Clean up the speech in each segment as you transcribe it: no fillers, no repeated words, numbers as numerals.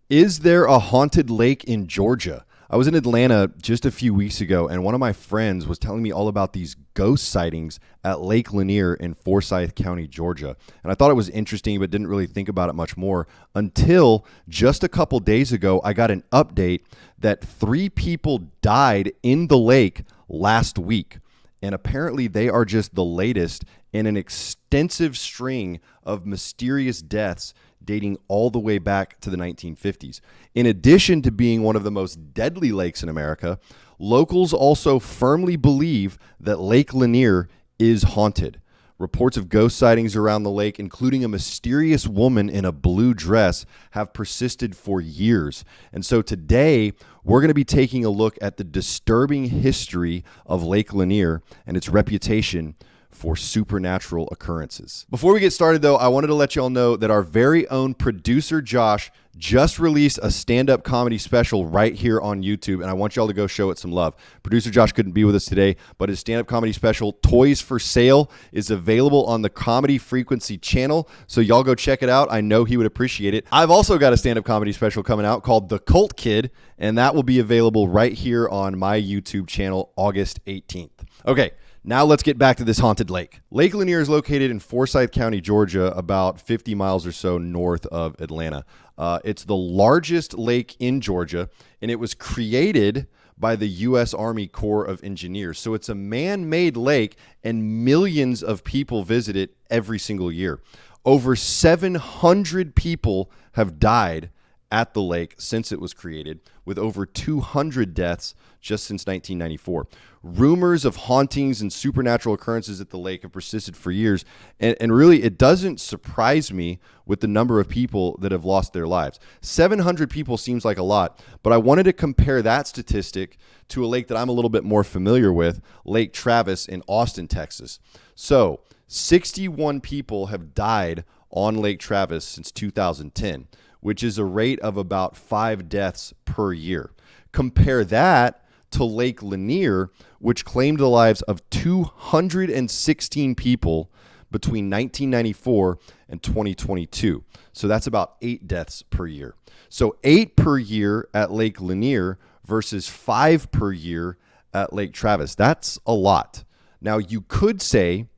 Is there a haunted lake in Georgia? I was in Atlanta just a few weeks ago, and one of my friends was telling me all about these ghost sightings at Lake Lanier in Forsyth County, Georgia. And I thought it was interesting, but didn't really think about it much more until just a couple days ago, I got an update that 3 people died in the lake last week. And apparently they are just the latest in an extensive string of mysterious deaths dating all the way back to the 1950s. In addition to being one of the most deadly lakes in America, locals also firmly believe that Lake Lanier is haunted. Reports of ghost sightings around the lake, including a mysterious woman in a blue dress, have persisted for years. And so today, we're going to be taking a look at the disturbing history of Lake Lanier and its reputation for supernatural occurrences. Before we get started, though, I wanted to let y'all know that our very own producer, Josh, just released a stand-up comedy special right here on YouTube, and I want y'all to go show it some love. Producer Josh couldn't be with us today, but his stand-up comedy special, Toys for Sale, is available on the Comedy Frequency channel, so y'all go check it out. I know he would appreciate it. I've also got a stand-up comedy special coming out called The Cult Kid, and that will be available right here on my YouTube channel August 18th. Okay. Now let's get back to this haunted lake. Lake Lanier is located in Forsyth County, Georgia, about 50 miles or so north of Atlanta. It's the largest lake in Georgia, and it was created by the U.S. Army Corps of Engineers. So it's a man-made lake, and millions of people visit it every single year. Over 700 people have died at the lake since it was created, with over 200 deaths just since 1994. Rumors of hauntings and supernatural occurrences at the lake have persisted for years, and really it doesn't surprise me with the number of people that have lost their lives. 700 people seems like a lot, but I wanted to compare that statistic to a lake that I'm a little bit more familiar with, Lake Travis in Austin, Texas. So 61 people have died on Lake Travis since 2010, which is a rate of about 5 deaths per year. Compare that to Lake Lanier, which claimed the lives of 216 people between 1994 and 2022. So that's about 8 deaths per year. So 8 per year at Lake Lanier versus 5 per year at Lake Travis. That's a lot. Now, you could say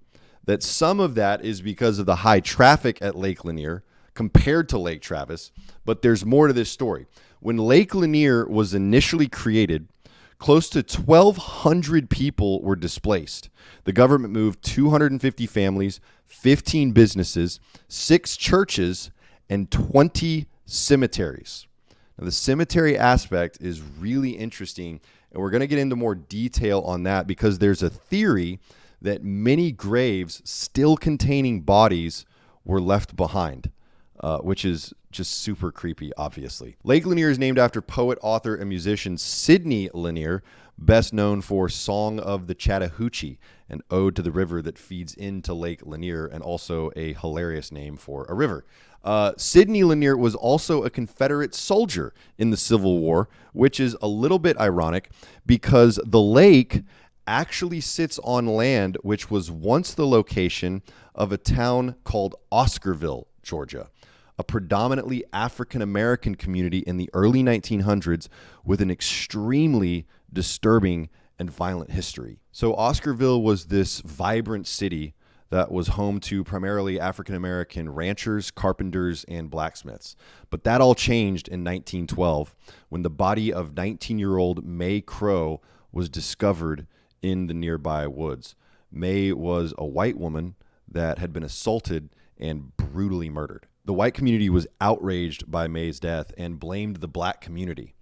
that some of that is because of the high traffic at Lake Lanier compared to Lake Travis, but there's more to this story. When Lake Lanier was initially created, close to 1,200 people were displaced. The government moved 250 families, 15 businesses, 6 churches, and 20 cemeteries. Now, the cemetery aspect is really interesting, and we're going to get into more detail on that because there's a theory that many graves still containing bodies were left behind. Which is just super creepy, obviously. Lake Lanier is named after poet, author, and musician Sidney Lanier, best known for Song of the Chattahoochee, an ode to the river that feeds into Lake Lanier, and also a hilarious name for a river. Sidney Lanier was also a Confederate soldier in the Civil War, which is a little bit ironic because the lake actually sits on land which was once the location of a town called Oscarville, Georgia, a predominantly African-American community in the early 1900s with an extremely disturbing and violent history. So Oscarville was this vibrant city that was home to primarily African-American ranchers, carpenters, and blacksmiths. But that all changed in 1912 when the body of 19-year-old May Crow was discovered in the nearby woods. May was a white woman that had been assaulted and brutally murdered. The white community was outraged by May's death and blamed the black community.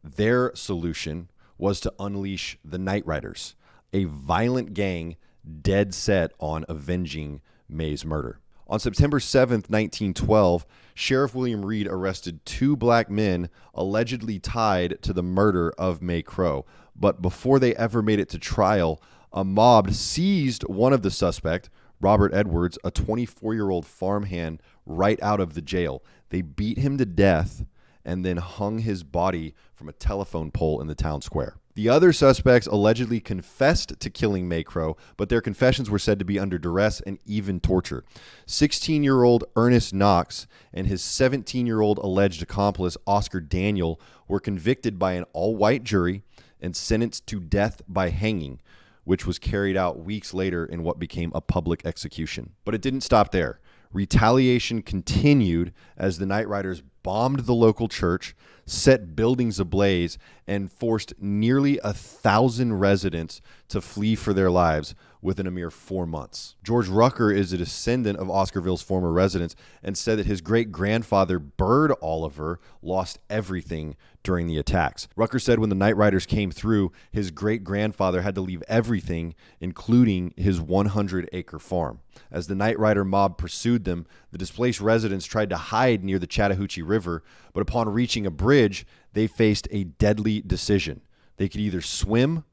Their solution was to unleash the Night Riders, a violent gang dead set on avenging May's murder. On September 7th, 1912, Sheriff William Reed arrested 2 black men allegedly tied to the murder of May Crow. But before they ever made it to trial, a mob seized one of the suspects, Robert Edwards, a 24-year-old farmhand, right out of the jail. They beat him to death and then hung his body from a telephone pole in the town square. The other suspects allegedly confessed to killing Maycrow, but their confessions were said to be under duress and even torture. 16-year-old Ernest Knox and his 17-year-old alleged accomplice, Oscar Daniel, were convicted by an all-white jury and sentenced to death by hanging, which was carried out weeks later in what became a public execution. But it didn't stop there. Retaliation continued as the Night Riders bombed the local church, set buildings ablaze, and forced nearly 1,000 residents to flee for their lives within a mere 4 months. George Rucker is a descendant of Oscarville's former residents and said that his great-grandfather, Bird Oliver, lost everything during the attacks. Rucker said when the Night Riders came through, his great-grandfather had to leave everything, including his 100-acre farm. As the Night Rider mob pursued them, the displaced residents tried to hide near the Chattahoochee River, but upon reaching a bridge, they faced a deadly decision. They could either swim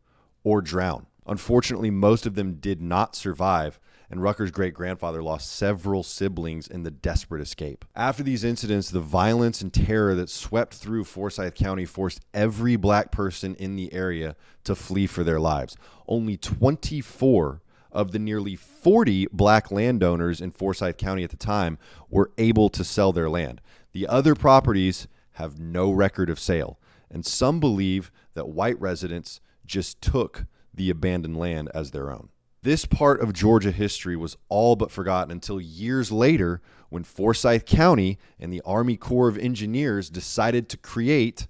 or drown. Unfortunately, most of them did not survive, and Rucker's great-grandfather lost several siblings in the desperate escape. After these incidents, the violence and terror that swept through Forsyth County forced every black person in the area to flee for their lives. Only 24 of the nearly 40 black landowners in Forsyth County at the time were able to sell their land. The other properties have no record of sale, and some believe that white residents just took the abandoned land as their own. This part of Georgia history was all but forgotten until years later when Forsyth County and the Army Corps of Engineers decided to create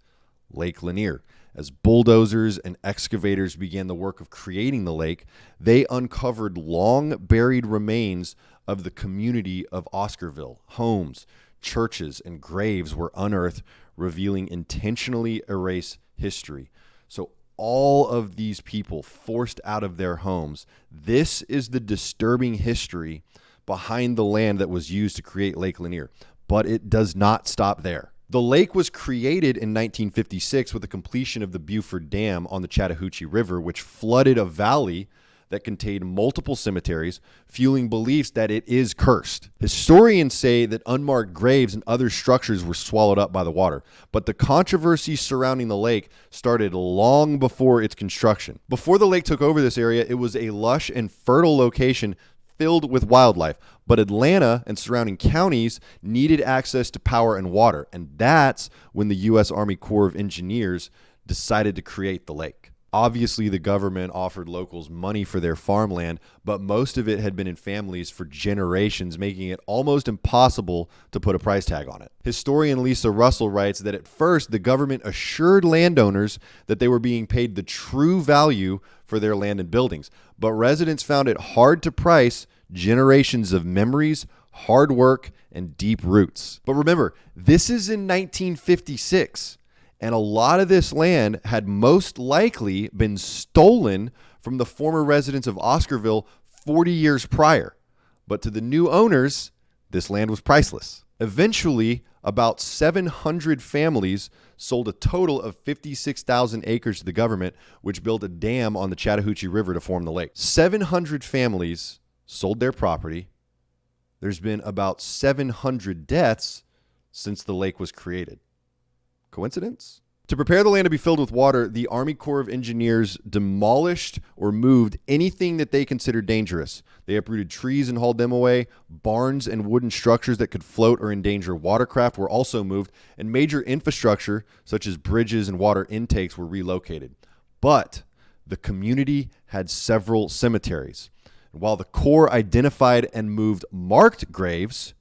Lake Lanier. As bulldozers and excavators began the work of creating the lake, they uncovered long buried remains of the community of Oscarville. Homes, churches, and graves were unearthed, revealing intentionally erased history. So all of these people forced out of their homes. This is the disturbing history behind the land that was used to create Lake Lanier. But it does not stop there. The lake was created in 1956 with the completion of the Buford Dam on the Chattahoochee River, which flooded a valley that contained multiple cemeteries, fueling beliefs that it is cursed. Historians say that unmarked graves and other structures were swallowed up by the water, but the controversy surrounding the lake started long before its construction. Before the lake took over this area, it was a lush and fertile location filled with wildlife, but Atlanta and surrounding counties needed access to power and water, and that's when the U.S. Army Corps of Engineers decided to create the lake. Obviously, the government offered locals money for their farmland, but most of it had been in families for generations, making it almost impossible to put a price tag on it. Historian Lisa Russell writes that at first, the government assured landowners that they were being paid the true value for their land and buildings, but residents found it hard to price generations of memories, hard work, and deep roots. But remember, this is in 1956. And a lot of this land had most likely been stolen from the former residents of Oscarville 40 years prior. But to the new owners, this land was priceless. Eventually, about 700 families sold a total of 56,000 acres to the government, which built a dam on the Chattahoochee River to form the lake. 700 families sold their property. There's been about 700 deaths since the lake was created. Coincidence? To prepare the land to be filled with water, the Army Corps of Engineers demolished or moved anything that they considered dangerous. They uprooted trees and hauled them away. Barns and wooden structures that could float or endanger watercraft were also moved, and major infrastructure, such as bridges and water intakes, were relocated. But the community had several cemeteries. And while the Corps identified and moved marked graves,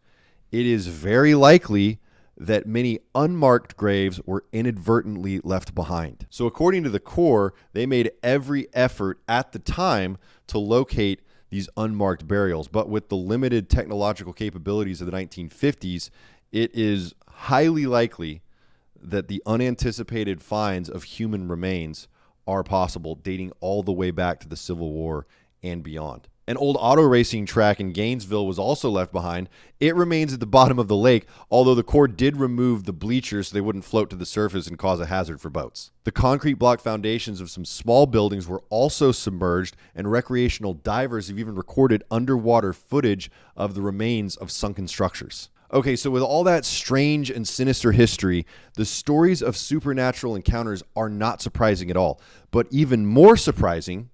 it is very likely that many unmarked graves were inadvertently left behind. So according to the Corps, they made every effort at the time to locate these unmarked burials. But with the limited technological capabilities of the 1950s, it is highly likely that the unanticipated finds of human remains are possible, dating all the way back to the Civil War and beyond. An old auto racing track in Gainesville was also left behind. It remains at the bottom of the lake, although the Corps did remove the bleachers so they wouldn't float to the surface and cause a hazard for boats. The concrete block foundations of some small buildings were also submerged, and recreational divers have even recorded underwater footage of the remains of sunken structures. Okay, so with all that strange and sinister history, the stories of supernatural encounters are not surprising at all. But even more surprising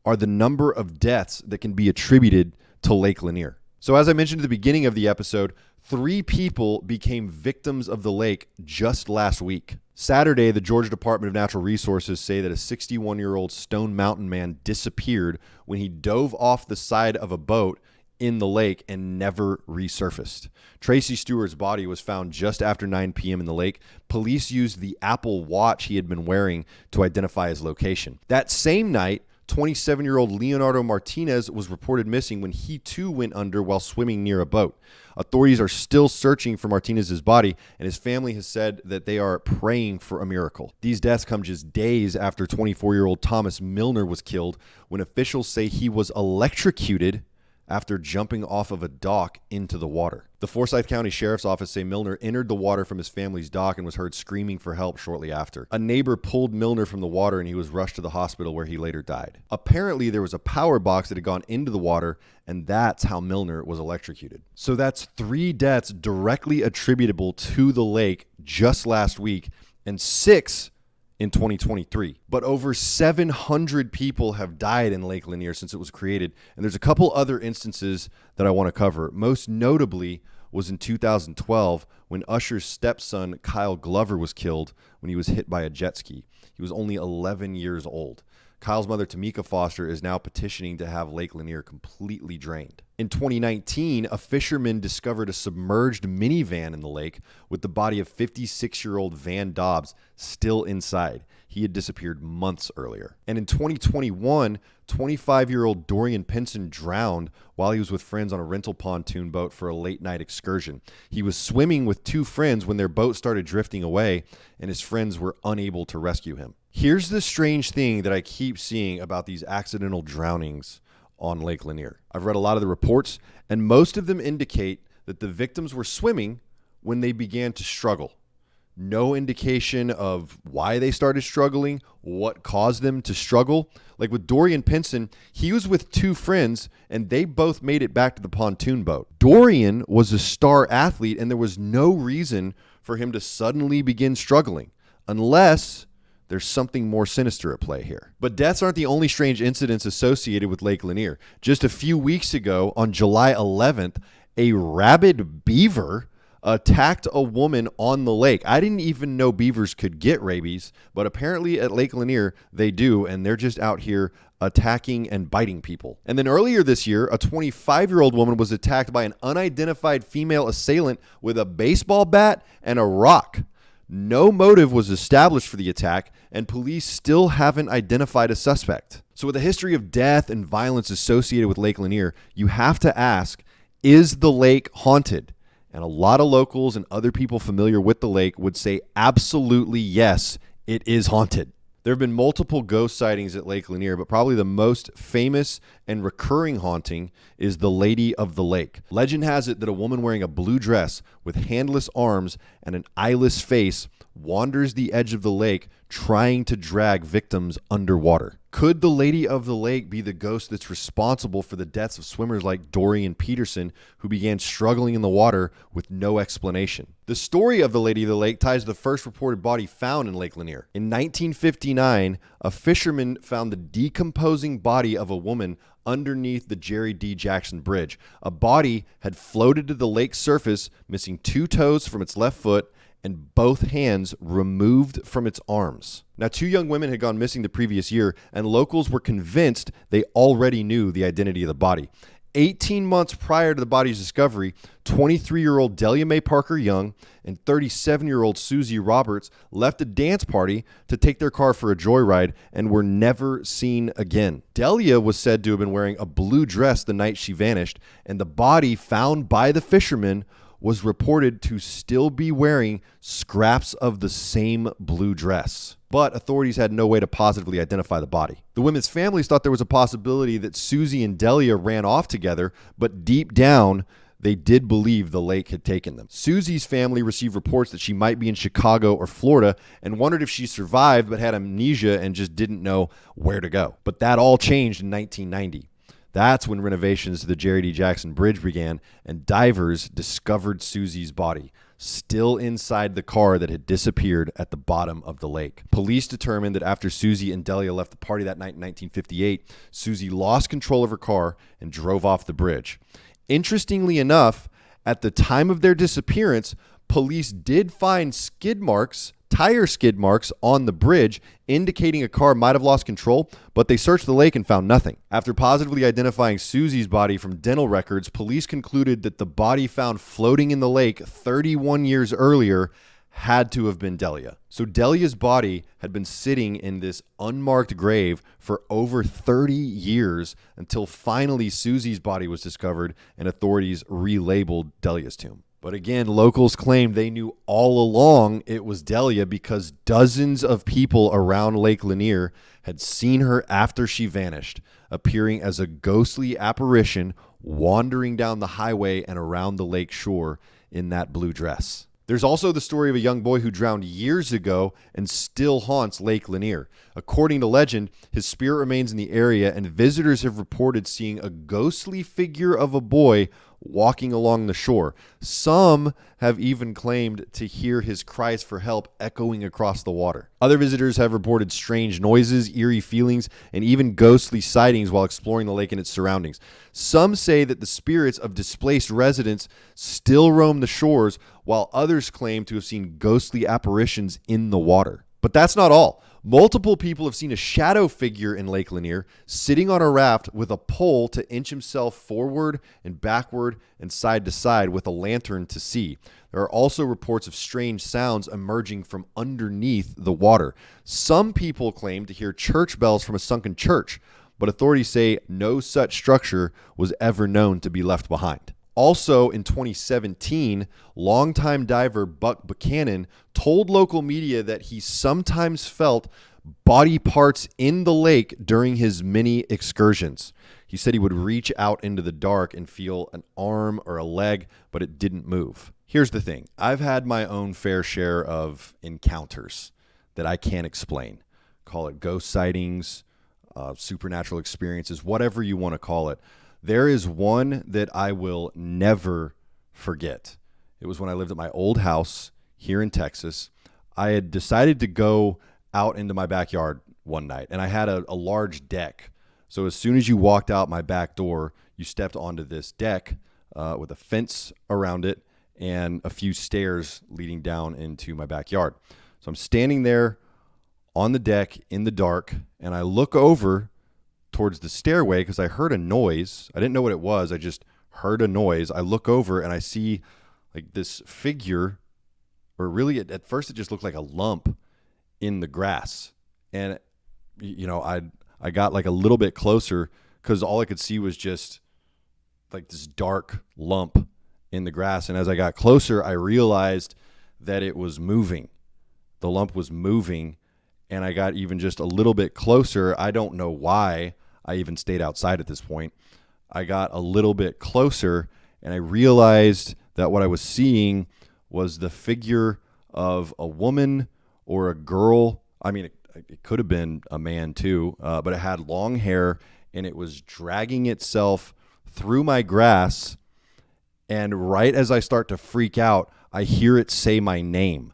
are the number of deaths that can be attributed to Lake Lanier. So as I mentioned at the beginning of the episode, 3 people became victims of the lake just last week. Saturday, the Georgia Department of Natural Resources say that a 61-year-old Stone Mountain man disappeared when he dove off the side of a boat in the lake and never resurfaced. Tracy Stewart's body was found just after 9 p.m. in the lake. Police used the Apple Watch he had been wearing to identify his location. That same night, 27-year-old Leonardo Martinez was reported missing when he too went under while swimming near a boat. Authorities are still searching for Martinez's body, and his family has said that they are praying for a miracle. These deaths come just days after 24-year-old Thomas MILNER was killed when officials say he was electrocuted after jumping off of a dock into the water. The Forsyth County Sheriff's Office say MILNER entered the water from his family's dock and was heard screaming for help shortly after. A neighbor pulled MILNER from the water and he was rushed to the hospital where he later died. Apparently, there was a power box that had gone into the water, and that's how MILNER was electrocuted. So that's 3 deaths directly attributable to the lake just last week, and 6 in 2023. But over 700 people have died in Lake Lanier since it was created, and there's a couple other instances that I want to cover. Most notably was in 2012 when Usher's stepson Kyle Glover was killed when he was hit by a jet ski. He was only 11 years old. Kyle's mother, Tamika Foster, is now petitioning to have Lake Lanier completely drained. In 2019, a fisherman discovered a submerged minivan in the lake with the body of 56-year-old Van Dobbs still inside. He had disappeared months earlier. And in 2021, 25-year-old DORIAN PINSON drowned while he was with friends on a rental pontoon boat for a late-night excursion. He was swimming with 2 friends when their boat started drifting away, and his friends were unable to rescue him. Here's the strange thing that I keep seeing about these accidental drownings on Lake Lanier. I've read a lot of the reports, and most of them indicate that the victims were swimming when they began to struggle. No indication of why they started struggling, what caused them to struggle. Like with DORIAN PINSON, he was with 2 friends, and they both made it back to the pontoon boat. DORIAN was a star athlete, and there was no reason for him to suddenly begin struggling, unless there's something more sinister at play here. But deaths aren't the only strange incidents associated with Lake Lanier. Just a few weeks ago, on July 11th, a rabid beaver attacked a woman on the lake. I didn't even know beavers could get rabies, but apparently at Lake Lanier, they do, and they're just out here attacking and biting people. And then earlier this year, a 25-year-old woman was attacked by an unidentified female assailant with a baseball bat and a rock. No motive was established for the attack, and police still haven't identified a suspect. So with a history of death and violence associated with Lake Lanier, you have to ask, is the lake haunted? And a lot of locals and other people familiar with the lake would say absolutely yes, it is haunted. There have been multiple ghost sightings at Lake Lanier, but probably the most famous and recurring haunting is the Lady of the Lake. Legend has it that a woman wearing a blue dress with handless arms and an eyeless face wanders the edge of the lake trying to drag victims underwater. Could the Lady of the Lake be the ghost that's responsible for the deaths of swimmers like Dorian Peterson, who began struggling in the water with no explanation? The story of the Lady of the Lake ties to the first reported body found in Lake Lanier. In 1959, a fisherman found the decomposing body of a woman underneath the Jerry D. Jackson Bridge. A body had floated to the lake's surface, missing 2 toes from its left foot and both hands removed from its arms. Now, 2 young women had gone missing the previous year, and locals were convinced they already knew the identity of the body. 18 months prior to the body's discovery, 23-year-old Delia Mae Parker Young and 37-year-old Susie Roberts left a dance party to take their car for a joyride and were never seen again. Delia was said to have been wearing a blue dress the night she vanished, and the body found by the fishermen was reported to still be wearing scraps of the same blue dress. But authorities had no way to positively identify the body. The women's families thought there was a possibility that Susie and Delia ran off together, but deep down, they did believe the lake had taken them. Susie's family received reports that she might be in Chicago or Florida and wondered if she survived but had amnesia and just didn't know where to go. But that all changed in 1990. That's when renovations to the Jerry D. Jackson Bridge began, and divers discovered Susie's body, still inside the car that had disappeared at the bottom of the lake. Police determined that after Susie and Delia left the party that night in 1958, Susie lost control of her car and drove off the bridge. Interestingly enough, at the time of their disappearance, police did find tire skid marks on the bridge, indicating a car might have lost control, but they searched the lake and found nothing. After positively identifying Susie's body from dental records, police concluded that the body found floating in the lake 31 years earlier had to have been Delia. So Delia's body had been sitting in this unmarked grave for over 30 years until finally Susie's body was discovered and authorities relabeled Delia's tomb. But again, locals claimed they knew all along it was Delia because dozens of people around Lake Lanier had seen her after she vanished, appearing as a ghostly apparition wandering down the highway and around the lake shore in that blue dress. There's also the story of a young boy who drowned years ago and still haunts Lake Lanier. According to legend, his spirit remains in the area, and visitors have reported seeing a ghostly figure of a boy walking along the shore. Some have even claimed to hear his cries for help echoing across the water. Other visitors have reported strange noises, eerie feelings, and even ghostly sightings while exploring the lake and its surroundings. Some say that the spirits of displaced residents still roam the shores, while others claim to have seen ghostly apparitions in the water. But that's not all. Multiple people have seen a shadow figure in Lake Lanier sitting on a raft with a pole to inch himself forward and backward and side to side with a lantern to see. There are also reports of strange sounds emerging from underneath the water. Some people claim to hear church bells from a sunken church, but authorities say no such structure was ever known to be left behind. Also in 2017, longtime diver Buck Buchanan told local media that he sometimes felt body parts in the lake during his many excursions. He said he would reach out into the dark and feel an arm or a leg, but it didn't move. Here's the thing. I've had my own fair share of encounters that I can't explain. Call it ghost sightings, supernatural experiences, whatever you want to call it. There is one that I will never forget. It was when I lived at my old house here in Texas. I had decided to go out into my backyard one night, and I had a large deck. So as soon as you walked out my back door, you stepped onto this deck with a fence around it and a few stairs leading down into my backyard. So I'm standing there on the deck in the dark, and I look over towards the stairway because I heard a noise. I didn't know what it was. I just heard a noise. I look over and I see like this figure, or really at first it just looked like a lump in the grass. And, you know, I got like a little bit closer because all I could see was just like this dark lump in the grass. And as I got closer, I realized that it was moving. The lump was moving, and I got even just a little bit closer. I don't know why I even stayed outside at this point. I got a little bit closer, and I realized that what I was seeing was the figure of a woman or a girl. I mean, it could have been a man too, but it had long hair, and it was dragging itself through my grass. And right as I start to freak out, I hear it say my name,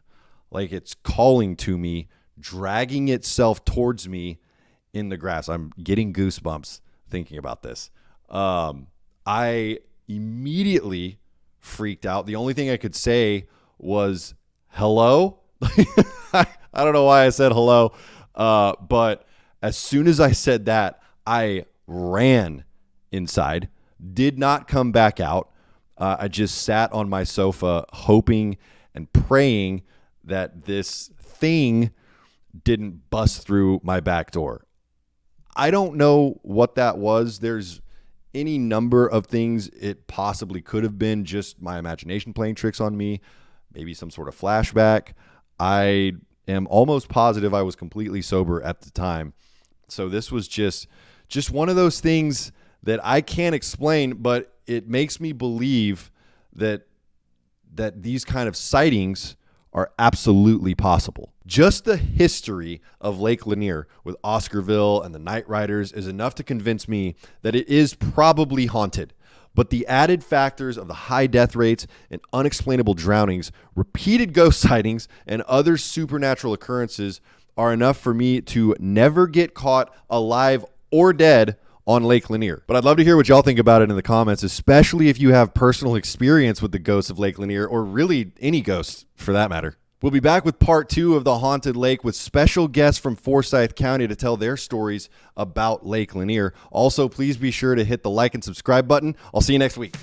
like it's calling to me, dragging itself towards me in the grass. I'm getting goosebumps thinking about this. I immediately freaked out. The only thing I could say was hello. I don't know why I said hello, but as soon as I said that, I ran inside, did not come back out. I just sat on my sofa hoping and praying that this thing didn't bust through my back door. I don't know what that was. There's any number of things it possibly could have been, just my imagination playing tricks on me, maybe some sort of flashback. I am almost positive I was completely sober at the time. So this was just one of those things that I can't explain, but it makes me believe that these kind of sightings are absolutely possible. Just the history of Lake Lanier with Oscarville and the Night Riders is enough to convince me that it is probably haunted. But the added factors of the high death rates and unexplainable drownings, repeated ghost sightings, and other supernatural occurrences are enough for me to never get caught alive or dead on Lake Lanier. But I'd love to hear what y'all think about it in the comments, especially if you have personal experience with the ghosts of Lake Lanier, or really any ghosts for that matter. We'll be back with part 2 of the haunted lake with special guests from Forsyth County to tell their stories about Lake Lanier. Also, please be sure to hit the like and subscribe button. I'll see you next week.